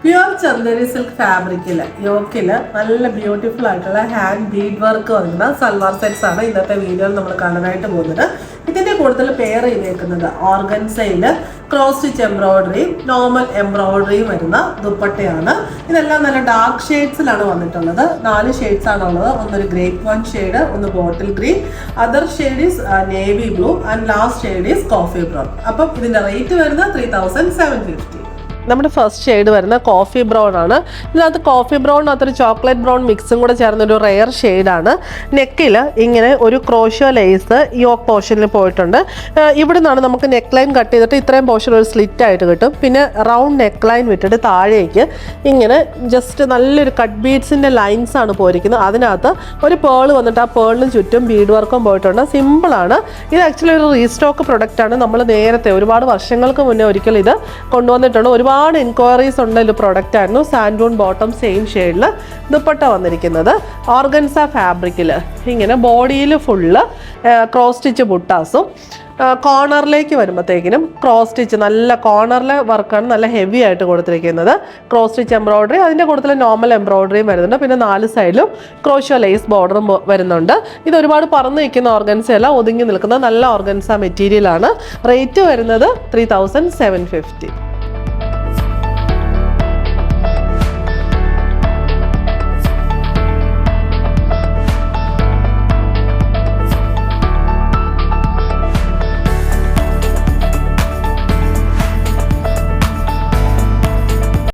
Pure Chanderi silk ഫാബ്രിക്കിൽ യോക്കിൽ നല്ല beautiful ആയിട്ടുള്ള ഹാൻഡ് ബീഡ് വർക്ക് വരുന്ന സൽവാർ സെറ്റ്സ് ആണ് ഇന്നത്തെ വീഡിയോയിൽ നമ്മൾ കാണാനായിട്ട് പോകുന്നത്. ഇതിൻ്റെ കൂടുതൽ പെയർ ചെയ്തേക്കുന്നത് ഓർഗൻസയിൽ ക്രോസ് സ്റ്റിച്ച് എംബ്രോയിഡറിയും നോർമൽ എംബ്രോയിഡറിയും വരുന്ന ദുപ്പട്ടയാണ്. ഇതെല്ലാം നല്ല ഡാർക്ക് ഷെയ്ഡ്സിലാണ് വന്നിട്ടുള്ളത്. 4 ഷെയ്ഡ്സ് ആണുള്ളത്. ഒന്നൊരു ഗ്രേപ്പ് വൺ ഷെയ്ഡ്, ഒന്ന് bottle green, other shade is navy blue and last shade is coffee brown. അപ്പം ഇതിൻ്റെ റേറ്റ് വരുന്നത് 3750. നമ്മുടെ ഫസ്റ്റ് ഷെയ്ഡ് വരുന്ന കോഫി ബ്രൗൺ ആണ്. ഇതിനകത്ത് കോഫി ബ്രൗണിനകത്തൊരു ചോക്ലേറ്റ് ബ്രൗൺ മിക്സും കൂടെ ചേർന്നൊരു റെയർ ഷെയ്ഡാണ്. നെക്കിൽ ഇങ്ങനെ ഒരു ക്രോഷ്യോ ലേസ് യോക്ക് പോർഷനിൽ പോയിട്ടുണ്ട്. ഇവിടെ നിന്നാണ് നമുക്ക് നെക്ക് ലൈൻ കട്ട് ചെയ്തിട്ട് ഇത്രയും പോർഷൻ ഒരു സ്ലിറ്റ് ആയിട്ട് കിട്ടും. പിന്നെ റൗണ്ട് നെക്ക് ലൈൻ വിട്ടിട്ട് താഴേക്ക് ഇങ്ങനെ ജസ്റ്റ് നല്ലൊരു കട്ട് ബീഡ്സിൻ്റെ ലൈൻസ് ആണ് പോയിരിക്കുന്നത്. അതിനകത്ത് ഒരു പേൾ വന്നിട്ട് ആ പേളിന് ചുറ്റും ബീഡ് വർക്കും പോയിട്ടുണ്ട്. സിമ്പിളാണ്. ഇത് ആക്ച്വലി ഒരു റീസ്റ്റോക്ക് പ്രൊഡക്റ്റാണ്. നമ്മൾ നേരത്തെ ഒരുപാട് വർഷങ്ങൾക്ക് മുന്നേ ഒരിക്കൽ ഇത് കൊണ്ടുവന്നിട്ടുണ്ട്. ഒരുപാട് എൻക്വയറീസ് ഉള്ള ഒരു പ്രൊഡക്റ്റ് ആയിരുന്നു. സാൻഡൂൺ ബോട്ടം സെയിം ഷെയ്ഡിൽ ദുപ്പട്ട വന്നിരിക്കുന്നത്. ഓർഗൻസ ഫാബ്രിക്കിൽ ഇങ്ങനെ ബോഡിയിൽ ഫുള്ള് ക്രോസ് സ്റ്റിച്ച് ബുട്ടാസും കോർണറിലേക്ക് വരുമ്പോഴത്തേക്കിനും ക്രോസ് സ്റ്റിച്ച് നല്ല കോർണറിലെ വർക്കാണ് നല്ല ഹെവി ആയിട്ട് കൊടുത്തിരിക്കുന്നത്. ക്രോസ് സ്റ്റിച്ച് എംബ്രോയിഡറി, അതിൻ്റെ കൂടുതൽ നോർമൽ എംബ്രോയിഡറിയും വരുന്നുണ്ട്. പിന്നെ 4 സൈഡിലും ക്രോഷ്യോ ലേസ് ബോർഡറും വരുന്നുണ്ട്. ഇത് ഒരുപാട് പറന്ന് നിൽക്കുന്ന ഓർഗൻസയല്ല, ഒതുങ്ങി നിൽക്കുന്ന നല്ല ഓർഗൻസ മെറ്റീരിയലാണ്. റേറ്റ് വരുന്നത് 3750.